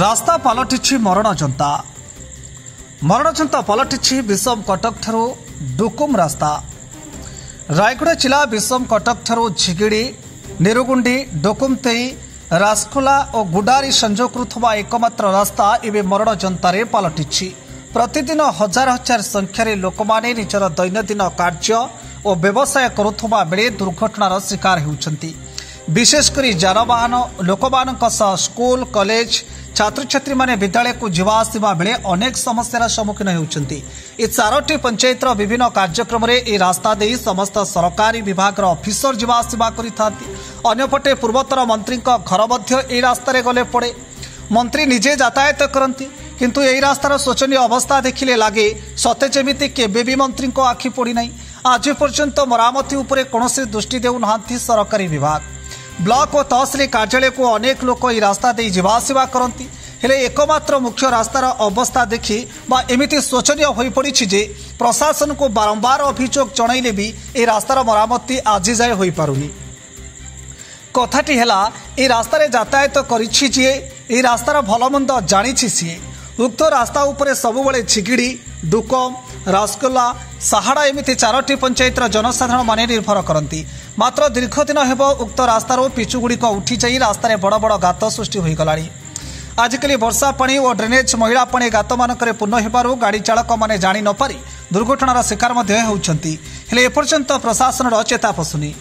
रास्ता पलटि मरणजंता पलटि विषम कटक ठारू डुकुम रास्ता। रायगढ़ जिला विषम कटक ठारू झिगिड़ी निरुगुंडी डुकुमतेई रासखोला और गुडारी संजोग करुवा एकमात्र रास्ता एवं मरणजंतार पलटि। प्रतिदिन हजार हजार संख्यार लोक माने निजर दैनंदिन कार्य और व्यवसाय करुवा बेले दुर्घटनार शिकार होउछंती। विशेषकर जानवाहन लोकमानक स्कूल कॉलेज छात्र छात्री माने विद्यालय को जीवा आसवा बेले अनेक समस्यार सम्मुखीन होउछंती। ए चारोटी पंचायतर विभिन्न कार्यक्रम रे ए रास्ता दे समस्त सरकारी विभाग ऑफिसर जीवा आसवा करिथांती। अन्यपटे पूर्वतर मंत्री घर मध्य ए रास्ता रे गले पड़े। मंत्री निजे यातायात करती किंतु ए रास्तार शोचनीय अवस्था देखिले लगे सते जेमिति केबे भी मंत्री को आखि पड़ी नहीं। आज पर्यंत मरामती उपरे कौनसी दृष्टि देउनाहांती सरकारी विभाग। ब्लॉक और तहसिल कार्यालय को अनेक लोक ई रास्ता दे जीवा आसवा करती हेले एकमात्र मुख्य रास्तार अवस्था देखि बा एमिति शोचनीय होई पड़िछि जे प्रशासन को बारंबार अभियोग जणाइले भी ए रास्तार मरामती आज जाए होई पारुनी। कथाटी हेला ए रास्तारे यातायात करिछि जे ए रास्तार भलमंद जानिछि सिए। उक्त रास्ता उपरे सबुबले झिगिड़ी डुकम रासकोला साहाड़ा एमिति चारोटी पंचायतर जनसाधारण माने निर्भर करती। मात्र दीर्घ दिन हेब उक्त रास्तार पिचुगुड़िक उठी जाई रास्तार बड़ बड़ गात सृष्टि हो गलानी। आजिकली वर्षा पानी और ड्रेनेज महिला पानी गात मानकरे पूर्ण हेबारु गाड़ी चालक माने जानि न पारि दुर्घटनार शिकार मध्ये होउछंती। हेले एपर्यंत प्रशासनर चेता पसुनी।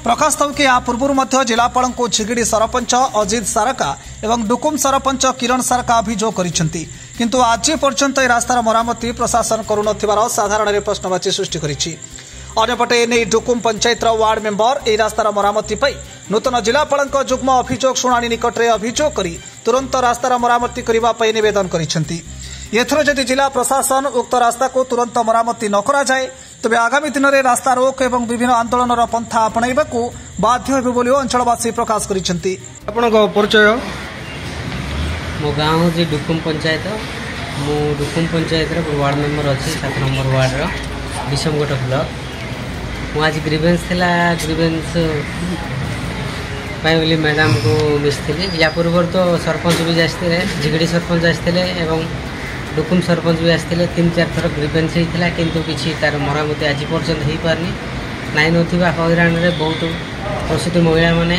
प्रकाश थौकी या पूर्व मध्य जिलापाल को झिगिड़ी सरपंच अजित सारका एवं डुकुम सरपंच किरण सारका अभियोग करिसेंती किंतु आज पर्यंत रास्तार मरामती प्रशासन करुनथिबार साधारण प्रश्नवाची सृष्टि करिछि। अन्यपटे एने डुकुम पंचायतर वार्ड मेंबर ए रास्तार मरामती पाई नूतन जिलापाल जुग्म अभियोग शुणाणी निकट में अभियोग करी तुरंत रास्तार मरामती करने निवेदन करिसेंती। एथर जदि जिला प्रशासन उक्त रास्ता को तुरंत मरामती न करा जाए तबे आगामी दिन में रास्ता रोक एवं विभिन्न आंदोलन पंथा अपणाइबा को बाध्य हेबे बोली अंचलवासी प्रकाश करिसेंती। आपनको परिचय मो गाँव जी डुकुम पंचायत मु डुकुम पंचायत वार्ड मेंबर अच्छी 7 नंबर वार्ड विषम कटक ब्लॉक। मु आज ग्रीवेंस थिला ग्रीवेंस बोली मैडम को मिसली या पूर्व तो सरपंच भी आसते झिगड़ी सरपंच आसते एवं डुकुम सरपंच भी आसते 3-4 थर ग्रीवेंस होता किंतु किसी तार मरामती आज पर्यंत हो पारनी नाई ना हईराण में बहुत प्रसूति महिला माने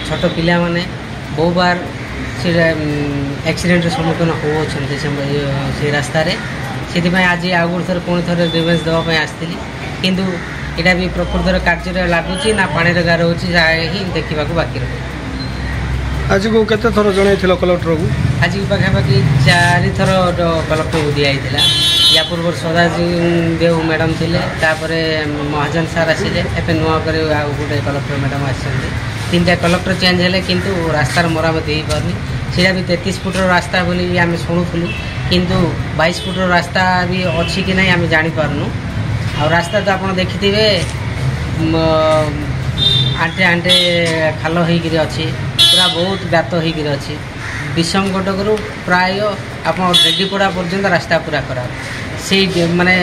छोट पिला माने बहु बार से एक्सीडेंट सम्मुखीन होती से रास्तार से आज आउ गए थर पुणी थर ग्रीवेंस देवाई आसती किंतु यहाँ भी प्रकृतर कार्य लगुच ना पानी गार हो देखा बाकी रही। आज को केते थर जन कलेक्टर को आज पाखापाखि 4 थर कलेक्टर को दिखाई या पूर्व सदाजी देव मैडम थे महाजन सार आसिले ए नुआ कर गोटे कलेक्टर मैडम आसते 3टा कलेक्टर चेंज है किंतु रास्तार मरामती हो पारनी। सीटा भी 33 फुटर रास्ता बोली आम शुणुलु किंतु 22 फुटर रास्ता भी अच्छी कि नहीं आम जापारनु। आ रास्ता तो आप देखि आंटे आंटे खाल होकर अच्छी पूरा बहुत गात होकर अच्छी। विषम कटक प्राय आप रेडीपड़ा पर्यंत रास्ता पूरा खराब से माने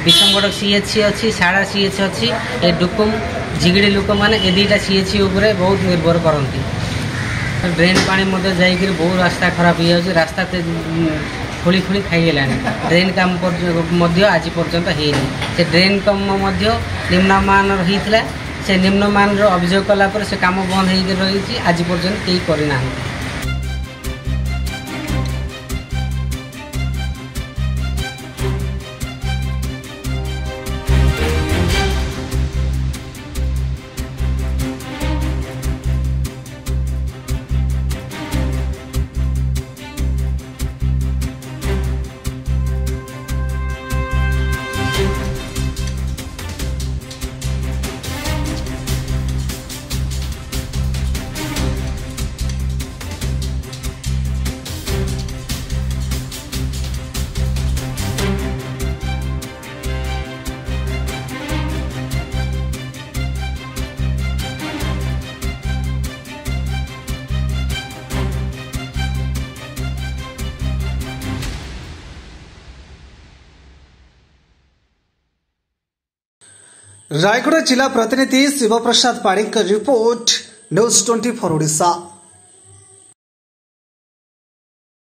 विषम कटक सीएचसी अच्छी साड़ा सीएचसी अच्छी ए डुकुम झिगिड़ी लोक मैंने ए 2टा सीएचसी उपरे बहुत निर्भर करती। ड्रेन पानी जाकर बहुत रास्ता खराब हो जाए रास्ता खोली खोली खाईगला ड्रेन काम आज पर्यंत है ड्रेन कम निम्नमान रही से निम्नमान अभियोग कलापर से काम बंद हो रही आज पर्यंत कहीं करना। रायगढ़ जिला प्रतिनिधि शिवप्रसाद पाड़ी का रिपोर्ट न्यूज 24 ओडिशा।